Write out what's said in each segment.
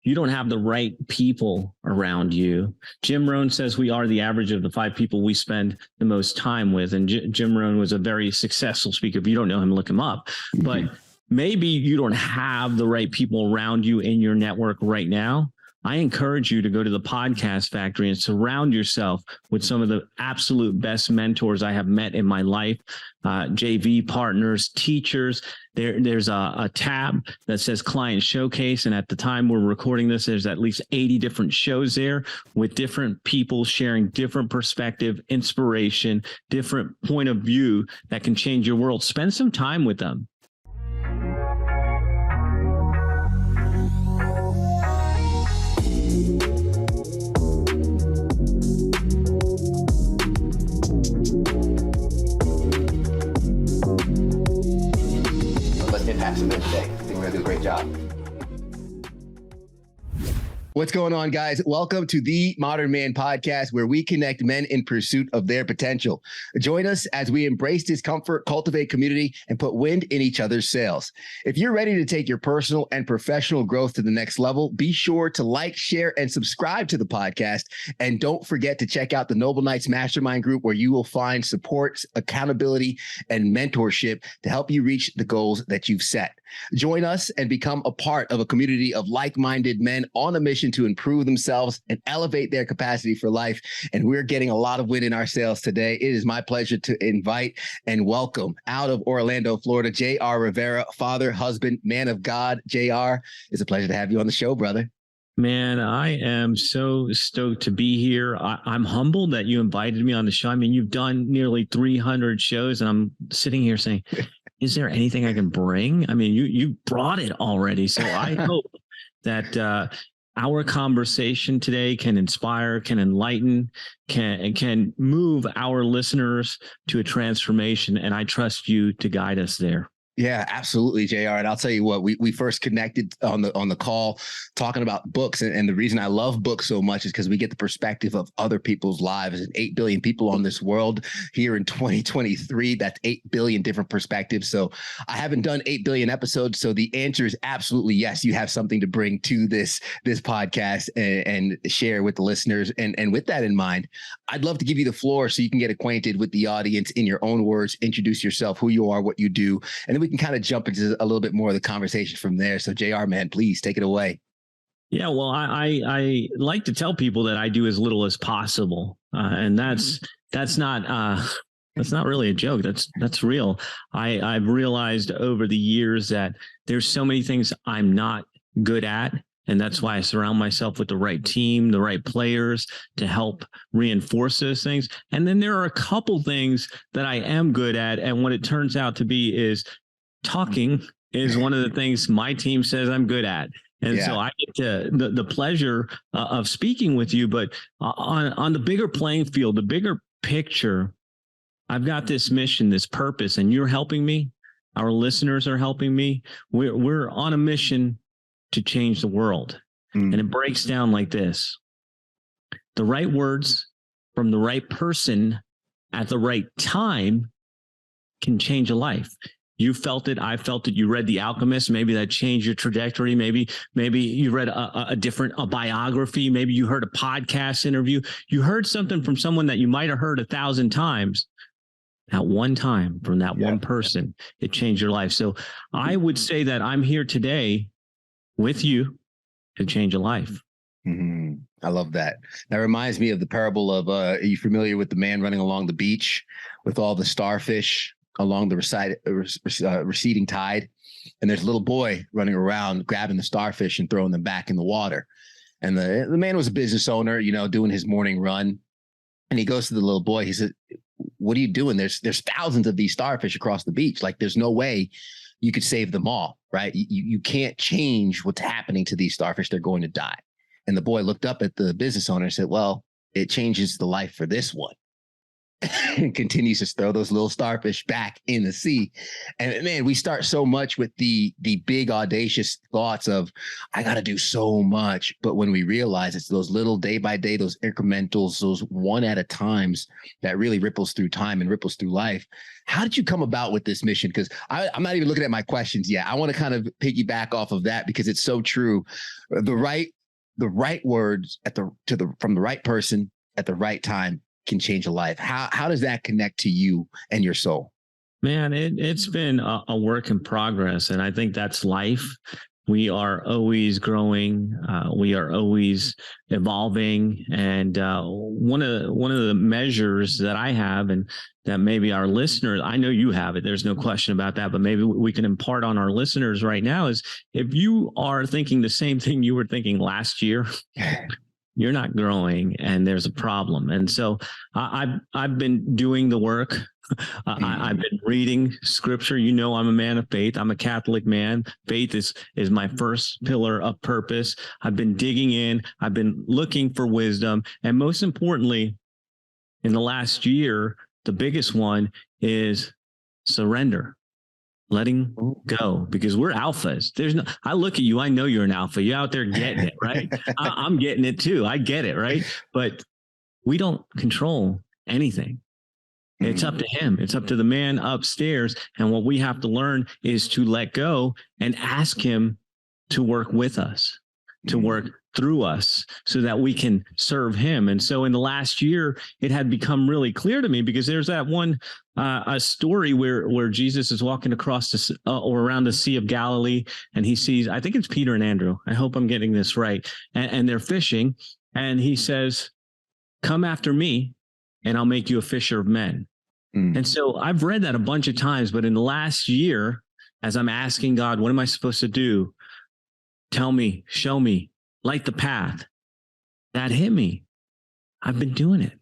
you don't have the right people around you. Jim Rohn says we are the average of the 5 people we spend the most time with. And Jim Rohn was a very successful speaker. If you don't know him, look him up. But maybe you don't have the right people around you in your network right now. I encourage you to go to the Podcast Factory and surround yourself with some of the absolute best mentors I have met in my life, JV partners, teachers. There's a tab that says Client Showcase. And at the time we're recording this, there's at least 80 different shows there with different people sharing different perspective, inspiration, different point of view that can change your world. Spend some time with them. Today. I think we're going to do a great job. What's going on, guys? Welcome to the Modern Man Podcast, where we connect men in pursuit of their potential. Join us as we embrace discomfort, cultivate community, and put wind in each other's sails. If you're ready to take your personal and professional growth to the next level, be sure to like, share, and subscribe to the podcast. And don't forget to check out the Noble Knights Mastermind group, where you will find support, accountability, and mentorship to help you reach the goals that you've set. Join us and become a part of a community of like-minded men on a mission to improve themselves and elevate their capacity for life. And we're getting a lot of wind in our sails today. It is my pleasure to invite and welcome out of Orlando, Florida, JR Rivera, father, husband, man of God. JR, it's a pleasure to have you on the show, brother. Man, I am so stoked to be here. I'm humbled that you invited me on the show. I mean, you've done nearly 300 shows, and I'm sitting here saying, is there anything I can bring? I mean, you brought it already. So I hope that our conversation today can inspire, can enlighten, can move our listeners to a transformation. And I trust you to guide us there. Yeah, absolutely, JR. And I'll tell you what, we first connected on the call talking about books. And the reason I love books so much is because we get the perspective of other people's lives. And 8 billion people on this world here in 2023. That's 8 billion different perspectives. So I haven't done 8 billion episodes. So the answer is absolutely yes. You have something to bring to this podcast and share with the listeners. And with that in mind, I'd love to give you the floor so you can get acquainted with the audience in your own words, introduce yourself, who you are, what you do, and then we can kind of jump into a little bit more of the conversation from there. So JR, man, please take it away. Yeah, well, I like to tell people that I do as little as possible. And that's not really a joke. That's real. I've realized over the years that there's so many things I'm not good at. And that's why I surround myself with the right team, the right players to help reinforce those things. And then there are a couple things that I am good at. And what it turns out to be is talking is one of the things my team says I'm good at. And so I get to the pleasure of speaking with you. But on the bigger playing field, the bigger picture, I've got this mission, this purpose, and you're helping me. Our listeners are helping me. We're on a mission to change the world. And it breaks down like this. The right words from the right person at the right time can change a life. You felt it. I felt it. You read The Alchemist. Maybe that changed your trajectory. Maybe you read a biography. Maybe you heard a podcast interview. You heard something from someone that you might have heard 1,000 times. At one time from that one person, it changed your life. So I would say that I'm here today with you to change a life. Mm-hmm. I love that. That reminds me of the parable of, are you familiar with the man running along the beach with all the starfish along the receding tide? And there's a little boy running around grabbing the starfish and throwing them back in the water. And the man was a business owner, doing his morning run. And he goes to the little boy. He said, what are you doing? There's thousands of these starfish across the beach. Like, there's no way you could save them all, right? You can't change what's happening to these starfish. They're going to die. And the boy looked up at the business owner and said, well, it changes the life for this one. and continues to throw those little starfish back in the sea. And man, we start so much with the big audacious thoughts of, I got to do so much. But when we realize it's those little day by day, those incrementals, those one at a times that really ripples through time and ripples through life. How did you come about with this mission? Because I'm not even looking at my questions yet. I want to kind of piggyback off of that because it's so true. The right words from the right person at the right time can change a life. How does that connect to you and your soul? Man, it's been a work in progress. And I think that's life. We are always growing. We are always evolving. And one of the measures that I have, and that maybe our listeners, I know you have it, there's no question about that, but maybe we can impart on our listeners right now is, if you are thinking the same thing you were thinking last year, you're not growing and there's a problem. And so I've been doing the work. I've been reading scripture. You know, I'm a man of faith. I'm a Catholic man. Faith is my first pillar of purpose. I've been digging in. I've been looking for wisdom. And most importantly, in the last year, the biggest one is surrender. Letting go, because we're alphas. I look at you, I know you're an alpha. You're out there getting it, right? I'm getting it too. I get it, right? But we don't control anything. It's up to him. It's up to the man upstairs. And what we have to learn is to let go and ask him to work with us, to work through us so that we can serve him. And so in the last year, it had become really clear to me, because there's that one a story where Jesus is walking across or around the Sea of Galilee, and he sees, I think it's Peter and Andrew. I hope I'm getting this right. And they're fishing, and he says, "Come after me and I'll make you a fisher of men." And so I've read that a bunch of times, but in the last year, as I'm asking God, what am I supposed to do? Tell me, show me, light the path. That hit me. I've been doing it.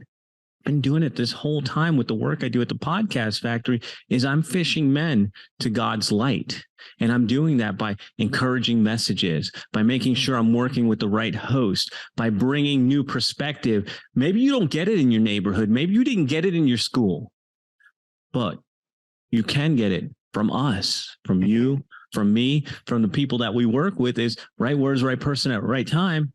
Been doing it this whole time with the work I do at the Podcast Factory. Is I'm fishing men to God's light. And I'm doing that by encouraging messages, by making sure I'm working with the right host, by bringing new perspective. Maybe you don't get it in your neighborhood. Maybe you didn't get it in your school, but you can get it from us, from you, from me, from the people that we work with. Is right words, right person at right time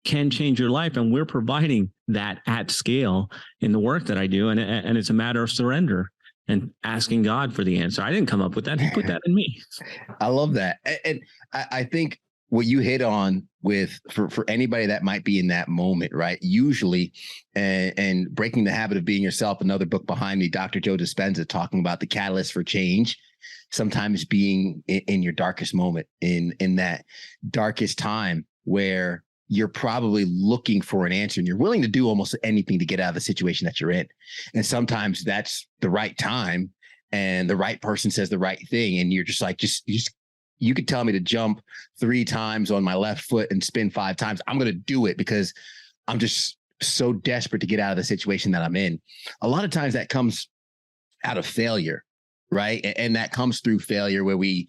can change your life. And we're providing that at scale in the work that I do. And it's a matter of surrender and asking God for the answer. I didn't come up with that. He put that in me. I love that. And I think what you hit on with for anybody that might be in that moment, right? Usually, and Breaking the Habit of Being Yourself, another book behind me, Dr. Joe Dispenza, talking about the catalyst for change, sometimes being in your darkest moment, in that darkest time where you're probably looking for an answer and you're willing to do almost anything to get out of the situation that you're in. And sometimes that's the right time and the right person says the right thing. And you're just like, you could tell me to jump 3 times on my left foot and spin 5 times. I'm going to do it because I'm just so desperate to get out of the situation that I'm in. A lot of times that comes out of failure, right? And that comes through failure where we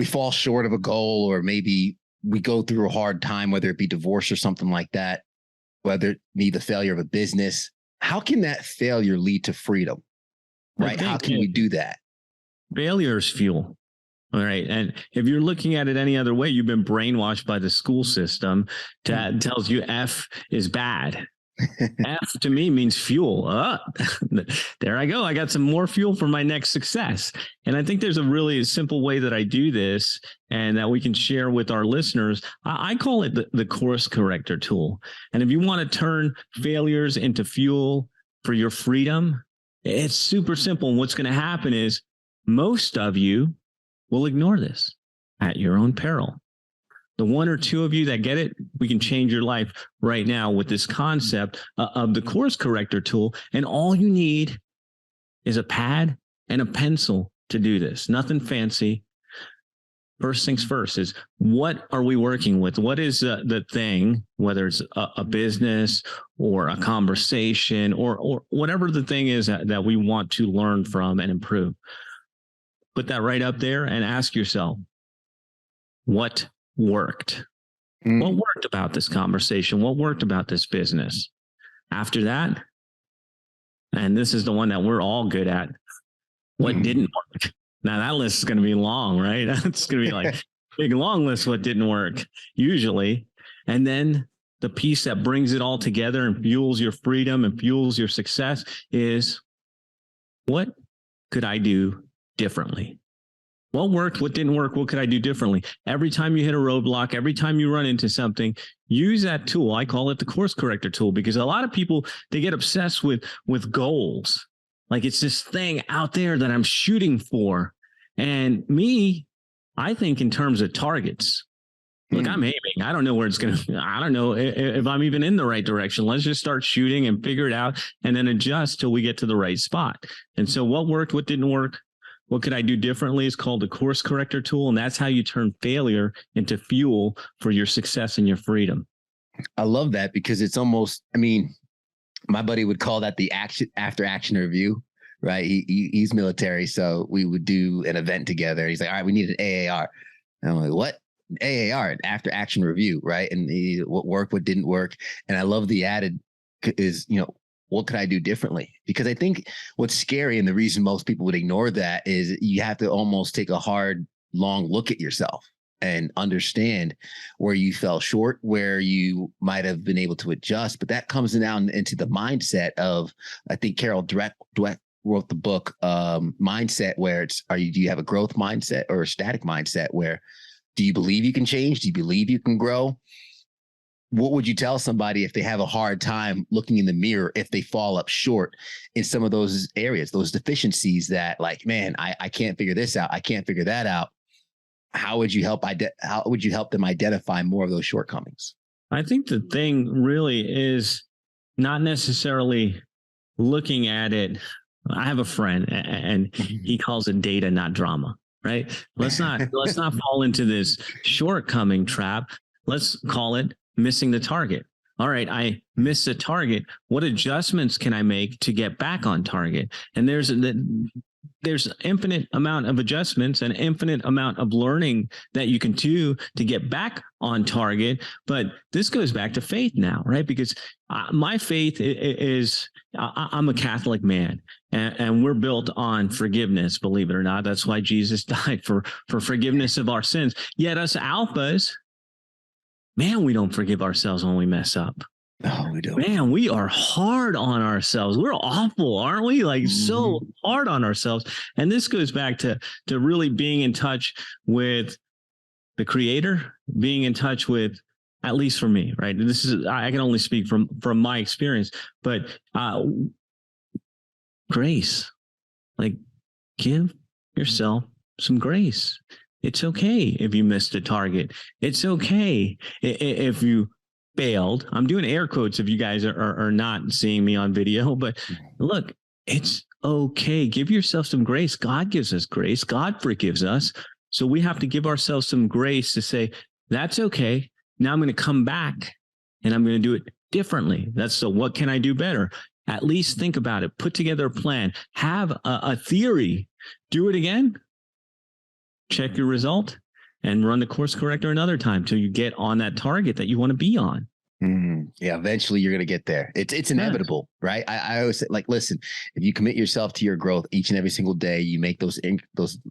fall short of a goal, or maybe we go through a hard time, whether it be divorce or something like that, whether it be the failure of a business. How can that failure lead to freedom, right? How can we do that? Failure is fuel. All right. And if you're looking at it any other way, you've been brainwashed by the school system that tells you F is bad. F to me means fuel. There I go. I got some more fuel for my next success. And I think there's a really simple way that I do this and that we can share with our listeners. I call it the course corrector tool. And if you want to turn failures into fuel for your freedom, it's super simple. And what's going to happen is most of you will ignore this at your own peril. The 1 or 2 of you that get it, we can change your life right now with this concept of the course corrector tool. And all you need is a pad and a pencil to do this. Nothing fancy. First things first is, what are we working with? What is the thing, whether it's a business or a conversation or whatever the thing is that we want to learn from and improve? Put that right up there and ask yourself, what worked? What worked about this conversation? What worked about this business? After that, And this is the one that we're all good at. What didn't work? Now that list is going to be long, right? It's going to be like big, long list. What didn't work usually. And then the piece that brings it all together and fuels your freedom and fuels your success is, what could I do differently? What worked? What didn't work? What could I do differently? Every time you hit a roadblock, every time you run into something, use that tool. I call it the course corrector tool, because a lot of people, they get obsessed with goals. Like it's this thing out there that I'm shooting for. And me, I think in terms of targets. Look, I'm aiming. I don't know where it's going to, I don't know if I'm even in the right direction. Let's just start shooting and figure it out and then adjust till we get to the right spot. And so what worked, what didn't work, what could I do differently is called the course corrector tool. And that's how you turn failure into fuel for your success and your freedom. I love that, because it's almost, I mean, my buddy would call that the after action review, right? He's military. So we would do an event together. He's like, all right, we need an AAR. And I'm like, what? AAR, after action review, right? And what worked, what didn't work. And I love the added is, what could I do differently? Because I think what's scary, and the reason most people would ignore that, is you have to almost take a hard, long look at yourself and understand where you fell short, where you might have been able to adjust. But that comes down into the mindset of, I think Carol Dweck wrote the book Mindset, where it's, do you have a growth mindset or a static mindset? Where do you believe you can change? Do you believe you can grow? What would you tell somebody if they have a hard time looking in the mirror, if they fall up short in some of those areas, those deficiencies that, like, man, I can't figure this out, I can't figure that out? How would you help them identify more of those shortcomings? I think the thing really is not necessarily looking at it. I have a friend and he calls it data, not drama, right? Let's not fall into this shortcoming trap. Let's call it missing the target. All right, I missed the target. What adjustments can I make to get back on target? And there's infinite amount of adjustments and infinite amount of learning that you can do to get back on target. But this goes back to faith now, right? Because my faith is, I'm a Catholic man, and we're built on forgiveness, believe it or not. That's why Jesus died, for forgiveness of our sins. Yet us alphas, man, we don't forgive ourselves when we mess up. No, we don't. Man, we are hard on ourselves. We're awful, aren't we? Like so hard on ourselves. And this goes back to really being in touch with the Creator, being in touch with, at least for me, right? This is, I can only speak from my experience, but grace, like, give yourself some grace. It's okay if you missed a target. It's okay if you failed. I'm doing air quotes if you guys are not seeing me on video, but look, it's okay. Give yourself some grace. God gives us grace. God forgives us. So we have to give ourselves some grace to say, that's okay. Now I'm going to come back and I'm going to do it differently. That's the, what can I do better? At least think about it. Put together a plan. Have a theory. Do it again. Check your result and run the course corrector another time till you get on that target that you want to be on. Yeah, eventually you're going to get there. It's inevitable, right? I always say, like, listen, if you commit yourself to your growth each and every single day, you make those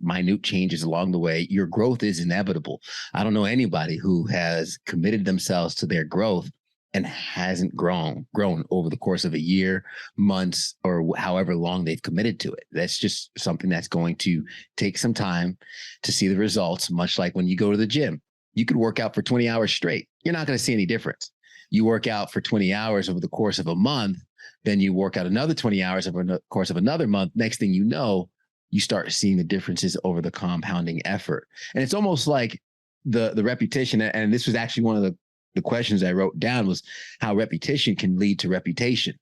minute changes along the way, your growth is inevitable. I don't know anybody who has committed themselves to their growth and hasn't grown over the course of a year, months, or however long they've committed to it. That's just something that's going to take some time to see the results, much like when you go to the gym. You could work out for 20 hours straight. You're not going to see any difference. You work out for 20 hours over the course of a month, then you work out another 20 hours over the course of another month. Next thing you know, you start seeing the differences over the compounding effort. And it's almost like the repetition. And this was actually one of the questions I wrote down, was how repetition can lead to reputation.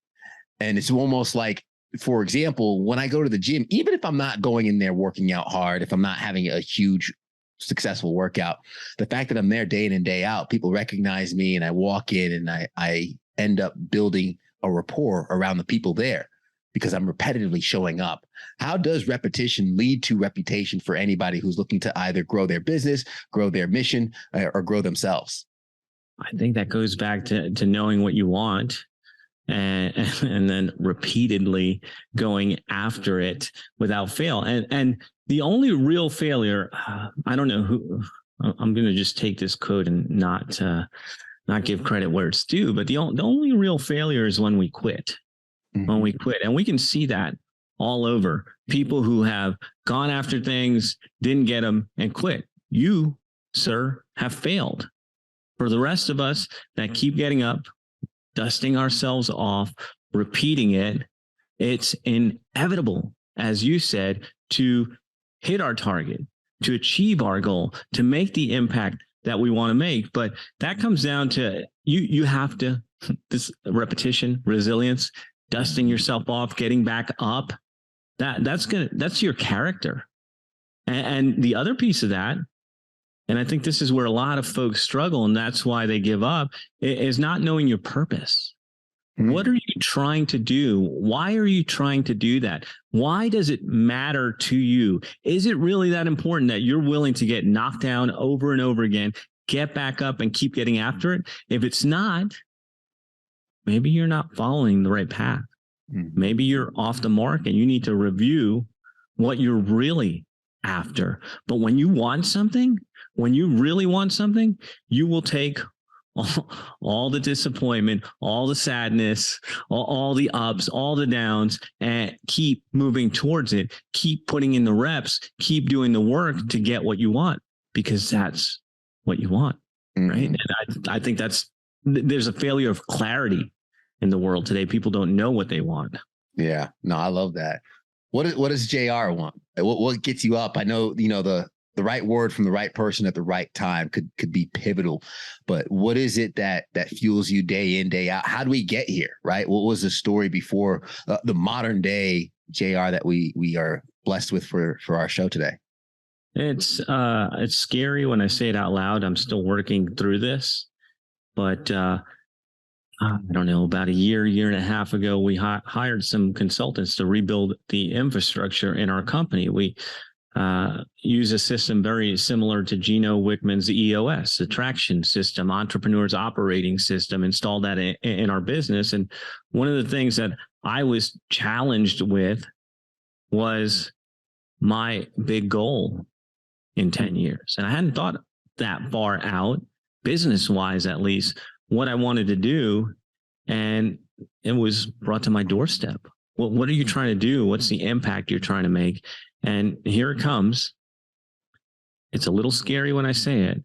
And it's almost like, for example, when I go to the gym, even if I'm not going in there working out hard, if I'm not having a huge successful workout, the fact that I'm there day in and day out, people recognize me and I walk in and I end up building a rapport around the people there because I'm repetitively showing up. How does repetition lead to reputation for anybody who's looking to either grow their business, grow their mission, or grow themselves? I think that goes back to knowing what you want and then repeatedly going after it without fail. And the only real failure, I don't know who, I'm going to just take this quote and not give credit where it's due, but the only real failure is when we quit. When we quit. And we can see that all over. People who have gone after things, didn't get them, and quit. You, sir, have failed. For the rest of us that keep getting up, dusting ourselves off, repeating it, it's inevitable, as you said, to hit our target, to achieve our goal, to make the impact that we want to make. But that comes down to you have to, this repetition, resilience, dusting yourself off, getting back up. That's your character. And the other piece of that, and I think this is where a lot of folks struggle, and that's why they give up, is not knowing your purpose. What are you trying to do? Why are you trying to do that? Why does it matter to you? Is it really that important that you're willing to get knocked down over and over again, get back up and keep getting after it? If it's not, maybe you're not following the right path. Maybe you're off the mark and you need to review what you're really after. But when you want something, when you really want something, you will take all the disappointment, all the sadness, all the ups, all the downs, and keep moving towards it. Keep putting in the reps, keep doing the work to get what you want, because that's what you want, right? And I think there's a failure of clarity in the world today. People don't know what they want. Yeah, no, I love that. What does JR want? What gets you up? I know, the right word from the right person at the right time could be pivotal, but what is it that fuels you day in, day out? How do we get here, right? What was the story before the modern day JR that we are blessed with for our show today? It's scary when I say it out loud. I'm still working through this, but I don't know, about a year and a half ago, we hired some consultants to rebuild the infrastructure in our company. We use a system very similar to Gino Wickman's EOS, the traction system, entrepreneurs operating system, installed that in our business. And one of the things that I was challenged with was my big goal in 10 years. And I hadn't thought that far out, business-wise at least, what I wanted to do, and it was brought to my doorstep. Well, what are you trying to do? What's the impact you're trying to make? And here it comes. It's a little scary when I say it,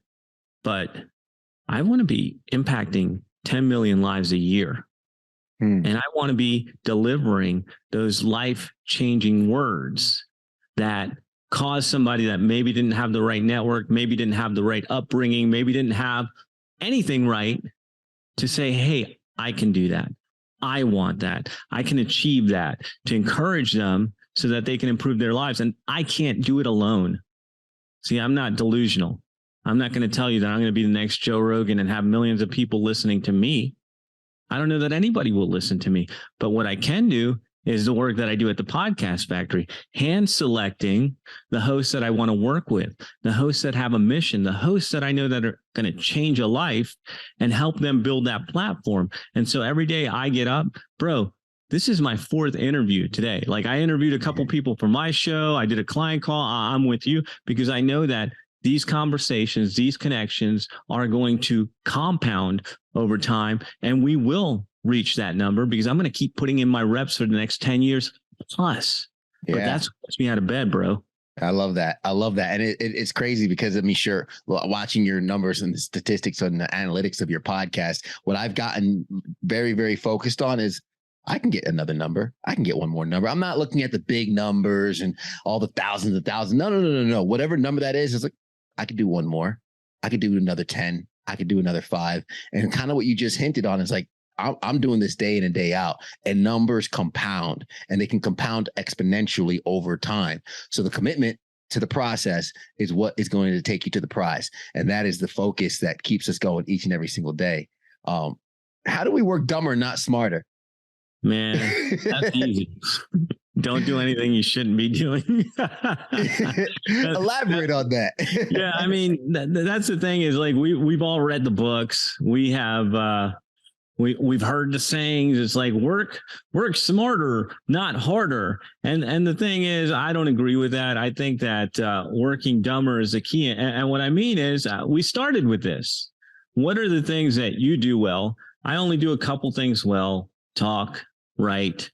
but I want to be impacting 10 million lives a year. And I want to be delivering those life-changing words that cause somebody that maybe didn't have the right network, maybe didn't have the right upbringing, maybe didn't have anything right, to say, hey, I can do that. I want that. I can achieve that, to encourage them so that they can improve their lives. And I can't do it alone. See, I'm not delusional. I'm not going to tell you that I'm going to be the next Joe Rogan and have millions of people listening to me. I don't know that anybody will listen to me. But what I can do is the work that I do at the Podcast Factory, hand selecting the hosts that I want to work with, the hosts that have a mission, the hosts that I know that are going to change a life and help them build that platform. And so every day I get up, bro, this is my 4th interview today. Like, I interviewed a couple people for my show. I did a client call. I'm with you because I know that these conversations, these connections are going to compound over time, and we will reach that number because I'm going to keep putting in my reps for the next 10 years plus. Yeah. But that's what gets me out of bed, bro. I love that. And it's crazy because, sure, watching your numbers and the statistics and the analytics of your podcast, what I've gotten very, very focused on is I can get another number. I can get one more number. I'm not looking at the big numbers and all the thousands of thousands. No. Whatever number that is, it's like, I could do one more. I could do another 10. I could do another 5. And kind of what you just hinted on is like, I'm doing this day in and day out, and numbers compound, and they can compound exponentially over time. So the commitment to the process is what is going to take you to the prize. And that is the focus that keeps us going each and every single day. How do we work dumber, not smarter? Man, that's easy. Don't do anything you shouldn't be doing. Elaborate on that. Yeah, I mean, that's the thing is, like, we've all read the books. We have we've heard the sayings. It's like work smarter, not harder. And the thing is, I don't agree with that. I think that working dumber is the key. And what I mean is, we started with this. What are the things that you do well? I only do a couple things well: talk, write,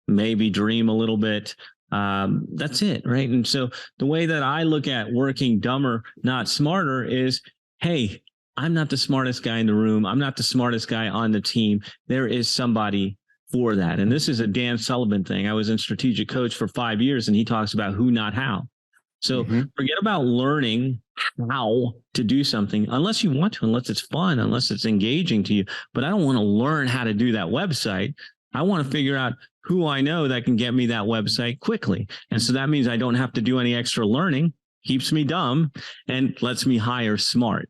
maybe dream a little bit. That's it, right? And so the way that I look at working dumber, not smarter, is, hey, I'm not the smartest guy in the room. I'm not the smartest guy on the team. There is somebody for that. And this is a Dan Sullivan thing. I was in strategic coach for 5 years, and he talks about who, not how. So forget about learning how to do something unless you want to, unless it's fun, unless it's engaging to you. But I don't want to learn how to do that website. I want to figure out who I know that can get me that website quickly. And so that means I don't have to do any extra learning, keeps me dumb, and lets me hire smart.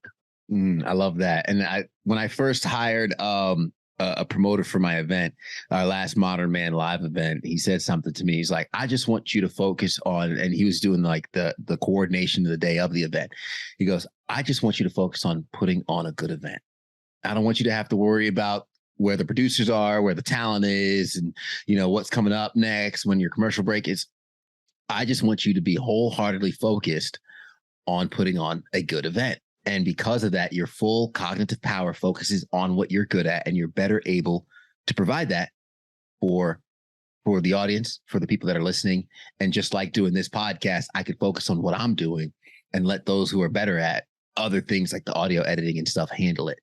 I love that. And when I first hired a promoter for my event, our last Modern Man Live event, he said something to me. He's like, I just want you to focus on, and he was doing like the coordination of the day of the event. He goes, I just want you to focus on putting on a good event. I don't want you to have to worry about where the producers are, where the talent is, and what's coming up next when your commercial break is. I just want you to be wholeheartedly focused on putting on a good event. And because of that, your full cognitive power focuses on what you're good at, and you're better able to provide that for the audience, for the people that are listening. And just like doing this podcast, I could focus on what I'm doing and let those who are better at other things like the audio editing and stuff handle it.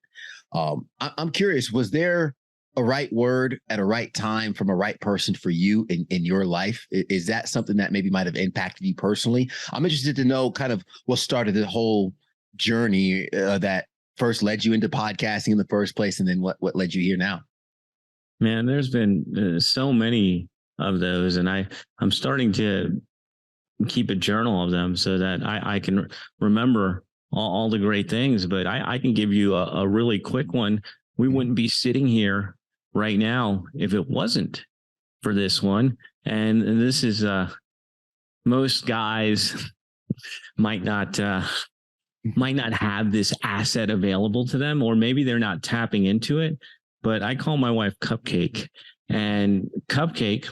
I'm curious, was there a right word at a right time from a right person for you in your life? Is that something that maybe might have impacted you personally? I'm interested to know kind of what started the whole journey that first led you into podcasting in the first place, and then what led you here now. Man, there's been so many of those, and I'm starting to keep a journal of them so that I can remember all the great things. But I can give you a really quick one. We wouldn't be sitting here right now if it wasn't for this one. And this is most guys might not have this asset available to them, or maybe they're not tapping into it. But I call my wife Cupcake, and Cupcake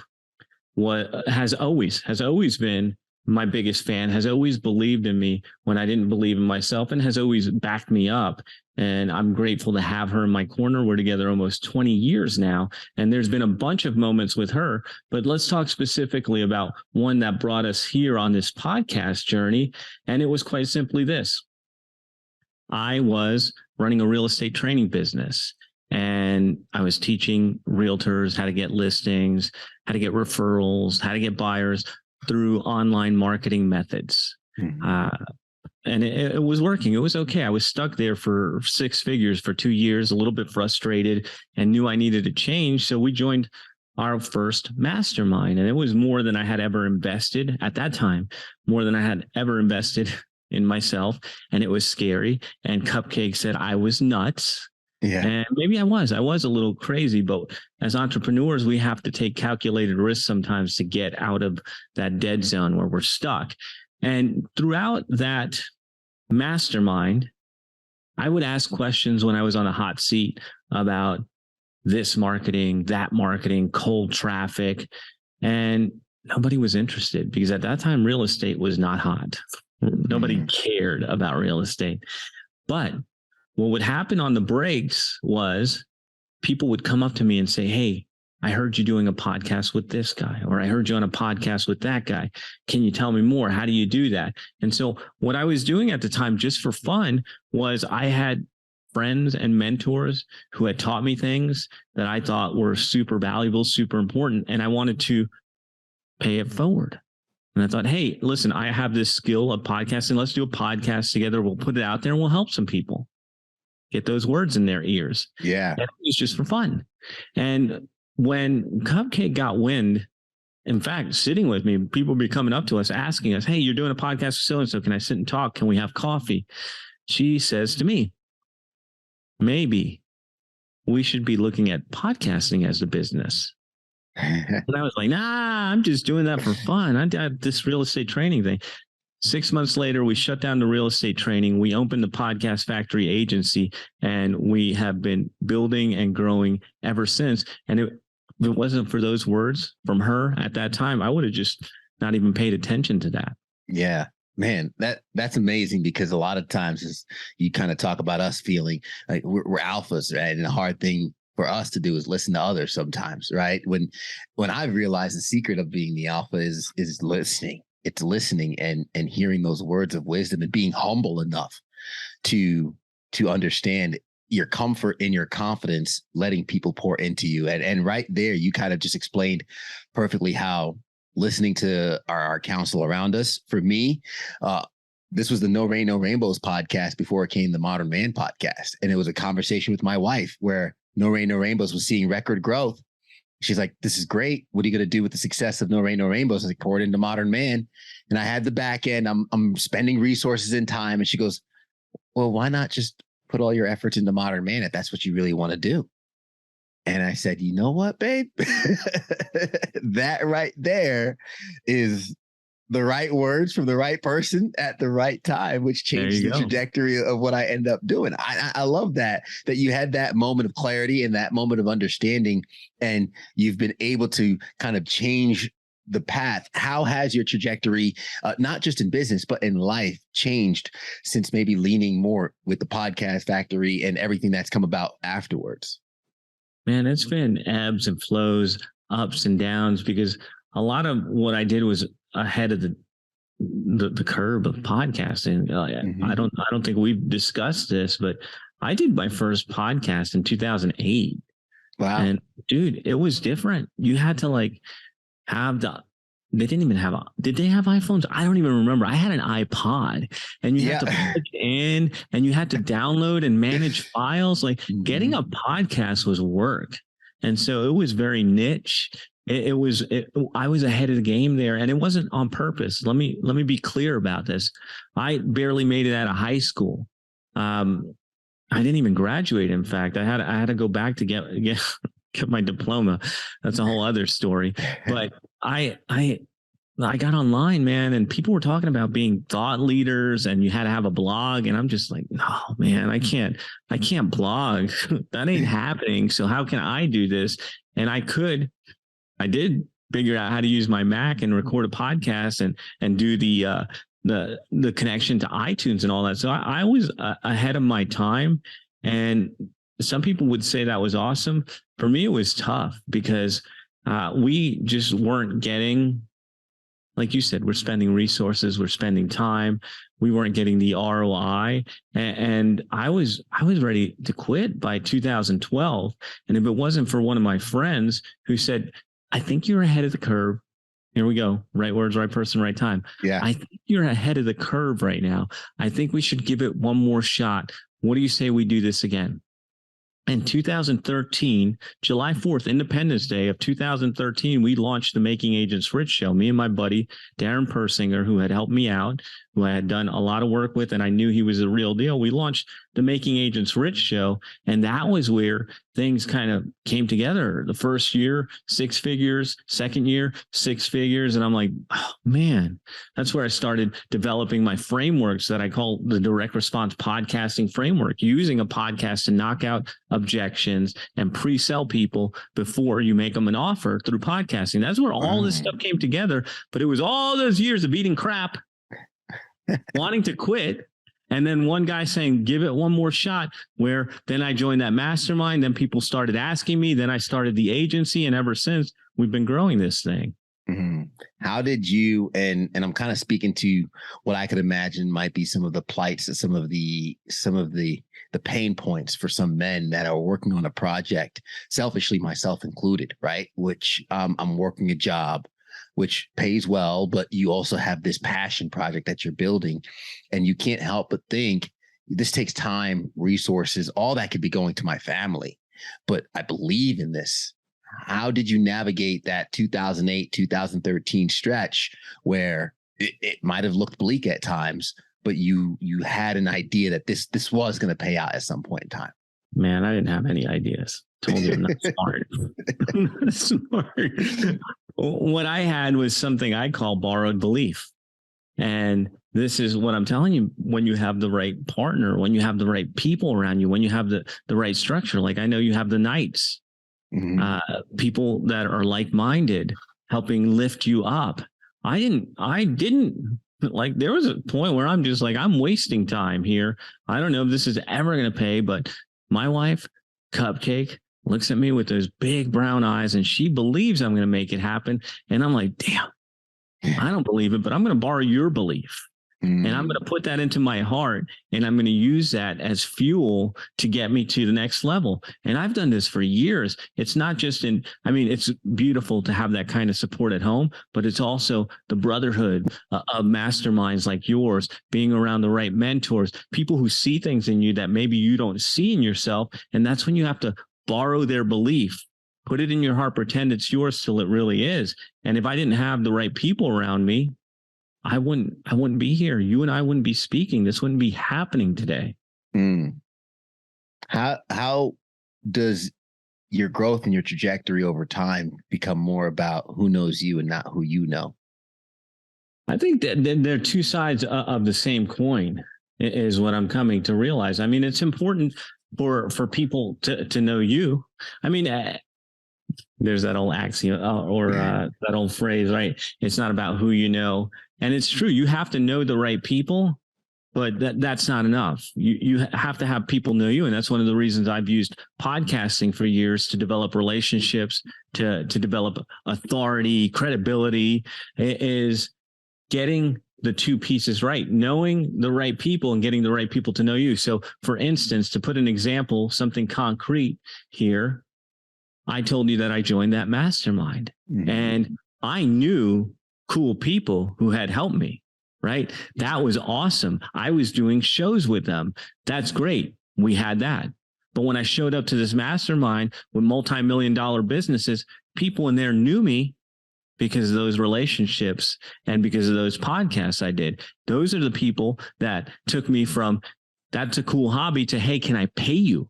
has always been my biggest fan, has always believed in me when I didn't believe in myself, and has always backed me up. And I'm grateful to have her in my corner. We're together almost 20 years now, and there's been a bunch of moments with her. But let's talk specifically about one that brought us here on this podcast journey. And it was quite simply this. I was running a real estate training business, and I was teaching realtors how to get listings, how to get referrals, how to get buyers through online marketing methods. And it was working. It was okay. I was stuck there for 6 figures for 2 years, a little bit frustrated, and knew I needed to change. So we joined our first mastermind, and it was more than I had ever invested at that time, more than I had ever invested in myself. And it was scary. And Cupcake said I was nuts. Yeah. And maybe I was a little crazy, but as entrepreneurs, we have to take calculated risks sometimes to get out of that dead zone where we're stuck. And throughout that mastermind, I would ask questions when I was on a hot seat about this marketing, that marketing, cold traffic, and nobody was interested, because at that time, real estate was not hot. Nobody cared about real estate. But what would happen on the breaks was people would come up to me and say, hey, I heard you doing a podcast with this guy, or I heard you on a podcast with that guy. Can you tell me more? How do you do that? And so what I was doing at the time, just for fun, was I had friends and mentors who had taught me things that I thought were super valuable, super important, and I wanted to pay it forward. And I thought, hey, listen, I have this skill of podcasting. Let's do a podcast together. We'll put it out there and we'll help some people get those words in their ears. Yeah. And it was just for fun. And when Cupcake got wind, in fact, sitting with me, people would be coming up to us asking us, hey, you're doing a podcast with so-and-so. Can I sit and talk? Can we have coffee? She says to me, maybe we should be looking at podcasting as a business. And I was like, nah, I'm just doing that for fun. I did this real estate training thing. 6 months later, we shut down the real estate training. We opened the Podcast Factory agency, and we have been building and growing ever since. And if it wasn't for those words from her at that time, I would have just not even paid attention to that. Yeah, man, that's amazing, because a lot of times is you kind of talk about us feeling like we're alphas, right? And the hard thing for us to do is listen to others sometimes, right? When I've realized the secret of being the alpha is listening. It's listening and hearing those words of wisdom and being humble enough to understand your comfort and your confidence, letting people pour into you. And right there, you kind of just explained perfectly how listening to our counsel around us, for me, this was the No Rain, No Rainbows podcast before it came the Modern Man podcast. And it was a conversation with my wife where No Rain, No Rainbows was seeing record growth. She's like, this is great. What are you going to do with the success of No Rain, No Rainbows? I poured into Modern Man, and I had the back end. I'm spending resources and time. And she goes, well, why not just put all your efforts into Modern Man if that's what you really want to do? And I said, you know what, babe? That right there is the right words from the right person at the right time, which changed the trajectory of what I end up doing. I love that you had that moment of clarity and that moment of understanding, and you've been able to kind of change the path. How has your trajectory, not just in business, but in life, changed since maybe leaning more with the Podcast Factory and everything that's come about afterwards? Man, it's been ebbs and flows, ups and downs, because a lot of what I did was ahead of the curve of podcasting. I don't think we've discussed this, but I did my first podcast in 2008. Wow. And dude, it was different. You had to have they didn't even have did they have iPhones? I don't even remember. I had an iPod, and you had to plug it in, and you had to download and manage files. Getting a podcast was work. And so it was very niche. I was ahead of the game there, and it wasn't on purpose. Let me be clear about this. I barely made it out of high school. I didn't even graduate. In fact, I had to go back to get my diploma. That's a whole other story. But I got online, man, and people were talking about being thought leaders, and you had to have a blog. And I'm just like, no, man, I can't blog. That ain't happening. So how can I do this? And I did figure out how to use my Mac and record a podcast and do the connection to iTunes and all that. So I was ahead of my time. And some people would say that was awesome. For me, it was tough, because we just weren't getting, like you said, we're spending resources, we're spending time. We weren't getting the ROI. And I was ready to quit by 2012. And if it wasn't for one of my friends who said, I think you're ahead of the curve. Here we go. Right words, right person, right time. Yeah. I think you're ahead of the curve right now. I think we should give it one more shot. What do you say we do this again? In 2013, July 4th, Independence Day of 2013, we launched the Making Agents Rich show. Me and my buddy, Darren Persinger, who had helped me out, who I had done a lot of work with, and I knew he was a real deal. We launched the Making Agents Rich show, and that was where things kind of came together. The first year, 6 figures, second year, 6 figures. And I'm like, oh, man, that's where I started developing my frameworks that I call the direct response podcasting framework, using a podcast to knock out objections and pre-sell people before you make them an offer through podcasting. That's where all this stuff came together. But it was all those years of eating crap, wanting to quit. And then one guy saying, give it one more shot, where then I joined that mastermind. Then people started asking me. Then I started the agency. And ever since, we've been growing this thing. Mm-hmm. How did you, and I'm kind of speaking to what I could imagine might be some of the plights, some of the pain points for some men that are working on a project, selfishly myself included, right? Which I'm working a job which pays well, but you also have this passion project that you're building, and you can't help but think this takes time, resources, all that could be going to my family, but I believe in this. How did you navigate that 2008, 2013 stretch where it might have looked bleak at times, but you had an idea that this was going to pay out at some point in time? Man, I didn't have any ideas. Told you I'm not smart. I'm not smart. What I had was something I call borrowed belief. And this is what I'm telling you. When you have the right partner, when you have the right people around you, when you have the right structure, like I know you have the Knights, people that are like-minded, helping lift you up. I didn't like, there was a point where I'm just like, I'm wasting time here. I don't know if this is ever going to pay, but my wife, Cupcake, looks at me with those big brown eyes and she believes I'm going to make it happen. And I'm like, damn, I don't believe it, but I'm going to borrow your belief. And I'm going to put that into my heart and I'm going to use that as fuel to get me to the next level. And I've done this for years. It's not just it's beautiful to have that kind of support at home, but it's also the brotherhood of masterminds like yours, being around the right mentors, people who see things in you that maybe you don't see in yourself. And that's when you have to borrow their belief, put it in your heart, pretend it's yours till it really is. And if I didn't have the right people around me, I wouldn't be here. You and I wouldn't be speaking. This wouldn't be happening today. How does your growth and your trajectory over time become more about who knows you and not who you know? I think that they're two sides of the same coin, is what I'm coming to realize. I mean, it's important for people to know you. I mean, there's that old axiom or that old phrase, right? It's not about who you know. And it's true. You have to know the right people, but that's not enough. You have to have people know you. And that's one of the reasons I've used podcasting for years to develop relationships, to develop authority, credibility, is getting the two pieces right, knowing the right people and getting the right people to know you. So for instance, to put an example, something concrete here, I told you that I joined that mastermind and I knew cool people who had helped me, right? That was awesome. I was doing shows with them. That's great. We had that. But when I showed up to this mastermind with multi-million-dollar businesses, people in there knew me because of those relationships and because of those podcasts I did. Those are the people that took me from, that's a cool hobby, to, hey, can I pay you?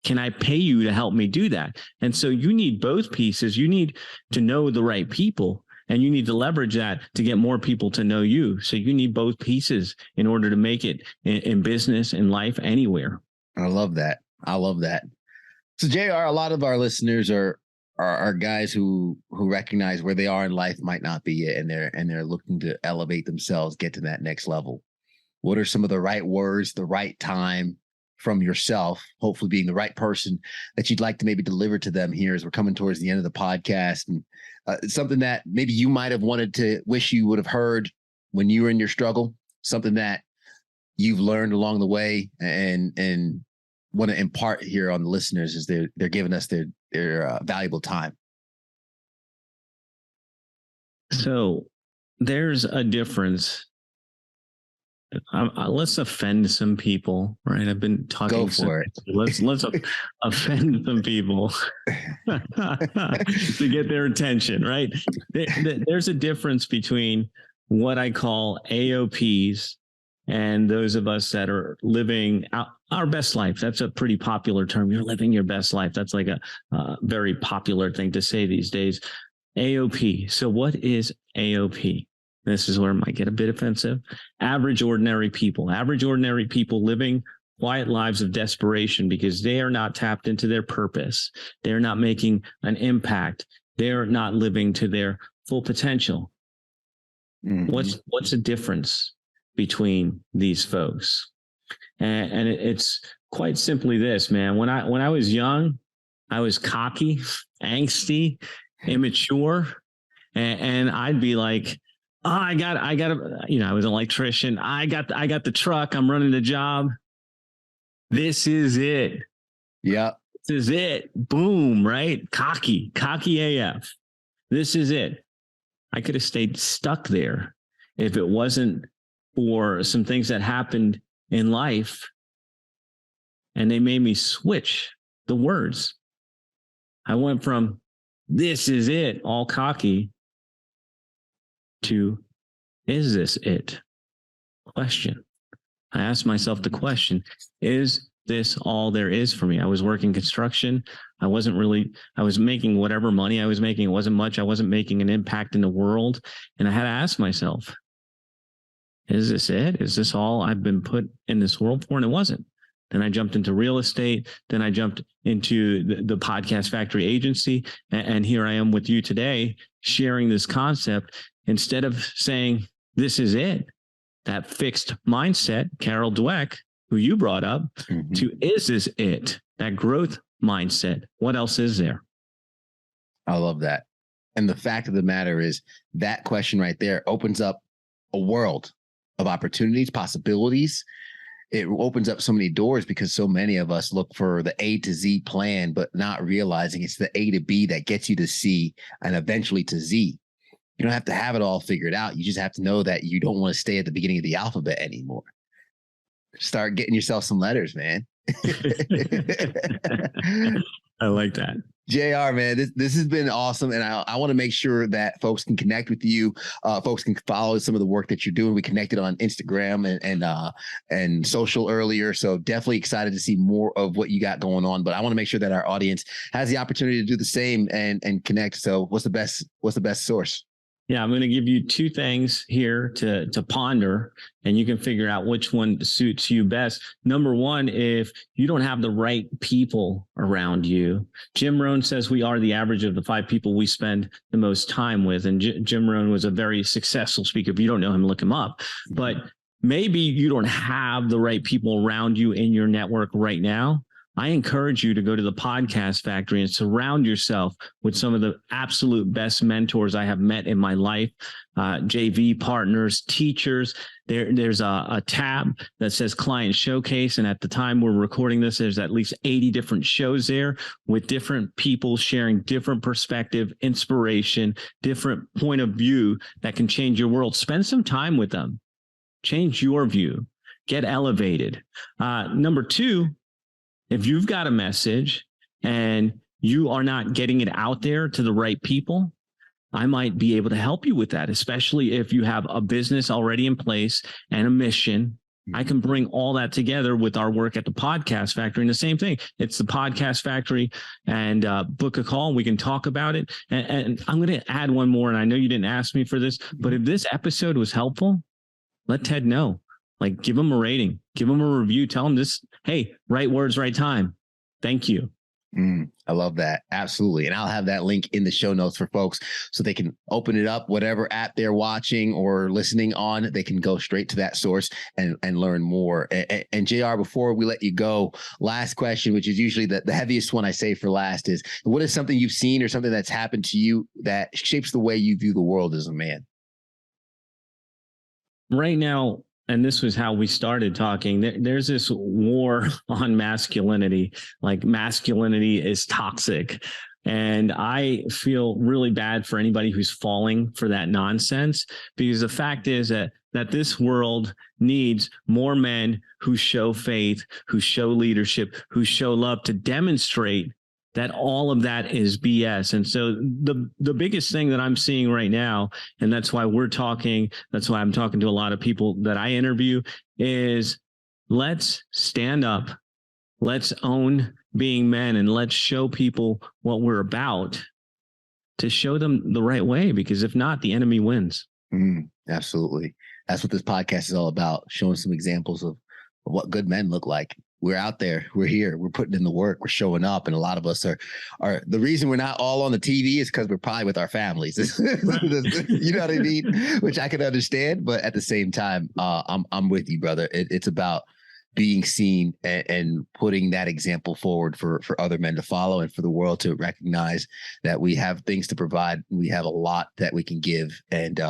Can I pay you to help me do that? And so you need both pieces. You need to know the right people, and you need to leverage that to get more people to know you. So you need both pieces in order to make it in business, in life, anywhere. I love that. So JR, a lot of our listeners are guys who recognize where they are in life might not be it, and they're looking to elevate themselves, get to that next level. What are some of the right words, the right time from yourself, hopefully being the right person, that you'd like to maybe deliver to them here as we're coming towards the end of the podcast? And something that maybe you might have wanted to wish you would have heard when you were in your struggle, something that you've learned along the way and want to impart here on the listeners as they're giving us their valuable time. So there's a difference. Let's offend some people, right? I've been talking. Go for it. Let's offend some people to get their attention, right? There's a difference between what I call AOPs and those of us that are living our best life. That's a pretty popular term. You're living your best life. That's like a very popular thing to say these days. AOP. So what is AOP? This is where it might get a bit offensive. Average, ordinary people living quiet lives of desperation because they are not tapped into their purpose. They're not making an impact. They're not living to their full potential. What's the difference between these folks? And it's quite simply this, man. When I was young, I was cocky, angsty, immature, and I'd be like, oh, I got I was an electrician. I got the truck. I'm running the job. This is it. Yeah. This is it. Boom, right? Cocky AF. This is it. I could have stayed stuck there if it wasn't for some things that happened in life, and they made me switch the words. I went from this is it, all cocky, to is this it? Question. I asked myself the question, is this all there is for me? I was working construction. I was making whatever money I was making. It wasn't much. I wasn't making an impact in the world. And I had to ask myself, is this it? Is this all I've been put in this world for? And it wasn't. Then I jumped into real estate. Then I jumped into the Podcast Factory agency. And here I am with you today, sharing this concept. Instead of saying, this is it, that fixed mindset, Carol Dweck, who you brought up, to is this it, that growth mindset. What else is there? I love that. And the fact of the matter is that question right there opens up a world of opportunities, possibilities. It opens up so many doors because so many of us look for the A to Z plan, but not realizing it's the A to B that gets you to C and eventually to Z. You don't have to have it all figured out. You just have to know that you don't want to stay at the beginning of the alphabet anymore. Start getting yourself some letters, man. I like that. JR, man, this has been awesome. And I want to make sure that folks can connect with you. Folks can follow some of the work that you're doing. We connected on Instagram and social earlier. So definitely excited to see more of what you got going on. But I want to make sure that our audience has the opportunity to do the same and connect. So what's the best source? Yeah, I'm going to give you two things here to ponder, and you can figure out which one suits you best. Number one, if you don't have the right people around you, Jim Rohn says we are the average of the 5 people we spend the most time with. And Jim Rohn was a very successful speaker. If you don't know him, look him up. But maybe you don't have the right people around you in your network right now. I encourage you to go to the Podcast Factory and surround yourself with some of the absolute best mentors I have met in my life, JV partners, teachers. There's a tab that says Client Showcase. And at the time we're recording this, there's at least 80 different shows there with different people sharing different perspective, inspiration, different point of view that can change your world. Spend some time with them. Change your view. Get elevated. Number two, if you've got a message and you are not getting it out there to the right people, I might be able to help you with that, especially if you have a business already in place and a mission. I can bring all that together with our work at the Podcast Factory. And the same thing, it's the Podcast Factory, and book a call. We can talk about it. And I'm going to add one more. And I know you didn't ask me for this, but if this episode was helpful, let Ted know. Like, give him a rating, give him a review, tell him this, hey, right words, right time. Thank you. I love that. Absolutely. And I'll have that link in the show notes for folks so they can open it up, whatever app they're watching or listening on, they can go straight to that source and learn more. And JR, before we let you go, last question, which is usually the heaviest one I say for last, is what is something you've seen or something that's happened to you that shapes the way you view the world as a man? Right now, and this was how we started talking, there's this war on masculinity. Like, masculinity is toxic. And I feel really bad for anybody who's falling for that nonsense, because the fact is that this world needs more men who show faith, who show leadership, who show love, to demonstrate that all of that is BS. And so the biggest thing that I'm seeing right now, and that's why we're talking, that's why I'm talking to a lot of people that I interview, is let's stand up, let's own being men, and let's show people what we're about, to show them the right way, because if not, the enemy wins. Absolutely. That's what this podcast is all about, showing some examples of what good men look like. We're out there, we're here, we're putting in the work, we're showing up. And a lot of us are the reason we're not all on the TV is because we're probably with our families. You know what I mean? Which I can understand. But at the same time, I'm with you, brother. It's about being seen and putting that example forward for other men to follow, and for the world to recognize that we have things to provide. We have a lot that we can give, and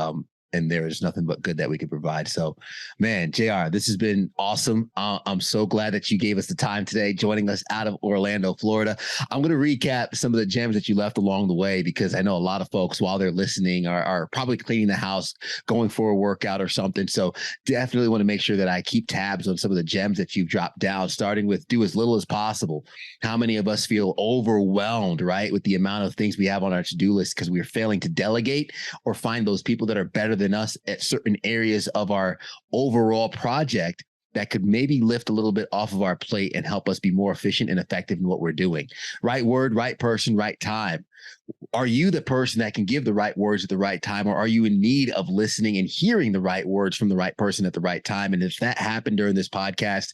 there is nothing but good that we can provide. So, man, JR, this has been awesome. I'm so glad that you gave us the time today, joining us out of Orlando, Florida. I'm going to recap some of the gems that you left along the way, because I know a lot of folks, while they're listening, are probably cleaning the house, going for a workout or something. So definitely want to make sure that I keep tabs on some of the gems that you've dropped down, starting with do as little as possible. How many of us feel overwhelmed, right, with the amount of things we have on our to-do list because we're failing to delegate or find those people that are better than us at certain areas of our overall project that could maybe lift a little bit off of our plate and help us be more efficient and effective in what we're doing. Right word, right person, right time. Are you the person that can give the right words at the right time, or are you in need of listening and hearing the right words from the right person at the right time? And if that happened during this podcast,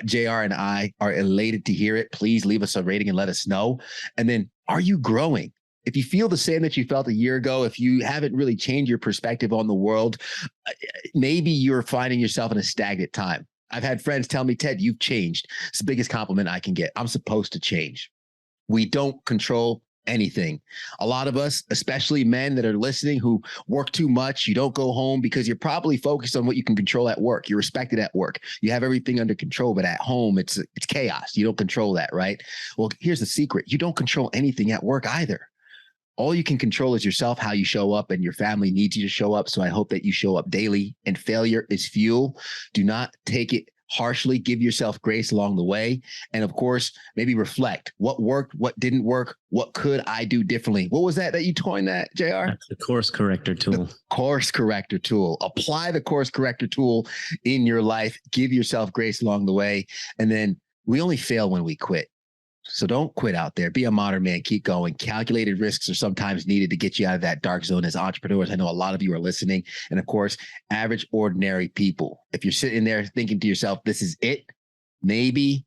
JR and I are elated to hear it. Please leave us a rating and let us know. And then, are you growing? If you feel the same that you felt a year ago, if you haven't really changed your perspective on the world, maybe you're finding yourself in a stagnant time. I've had friends tell me, Ted, you've changed. It's the biggest compliment I can get. I'm supposed to change. We don't control anything. A lot of us, especially men that are listening who work too much, you don't go home because you're probably focused on what you can control at work. You're respected at work. You have everything under control, but at home, it's chaos. You don't control that, right? Well, here's the secret. You don't control anything at work either. All you can control is yourself, how you show up, and your family needs you to show up. So I hope that you show up daily, and failure is fuel. Do not take it harshly. Give yourself grace along the way. And of course, maybe reflect what worked, what didn't work, what could I do differently? What was that you coined that, JR? That's the course corrector tool. The course corrector tool. Apply the course corrector tool in your life. Give yourself grace along the way. And then we only fail when we quit. So don't quit out there. Be a modern man. Keep going. Calculated risks are sometimes needed to get you out of that dark zone as entrepreneurs. I know a lot of you are listening. And of course, average, ordinary people. If you're sitting there thinking to yourself, this is it, maybe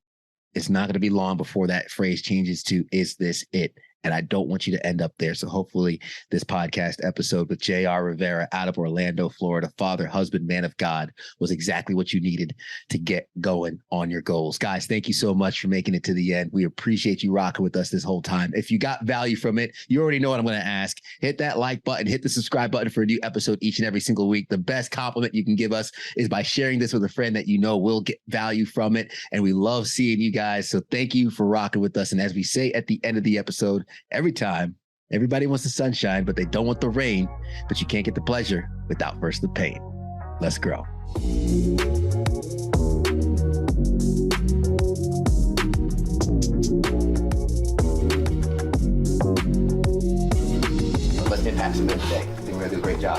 it's not going to be long before that phrase changes to, is this it? And I don't want you to end up there. So hopefully this podcast episode with JR Rivera out of Orlando, Florida, father, husband, man of God, was exactly what you needed to get going on your goals. Guys, thank you so much for making it to the end. We appreciate you rocking with us this whole time. If you got value from it, you already know what I'm going to ask. Hit that like button, hit the subscribe button for a new episode each and every single week. The best compliment you can give us is by sharing this with a friend that you know will get value from it. And we love seeing you guys. So thank you for rocking with us. And as we say at the end of the episode, every time, everybody wants the sunshine, but they don't want the rain. But you can't get the pleasure without first the pain. Let's grow.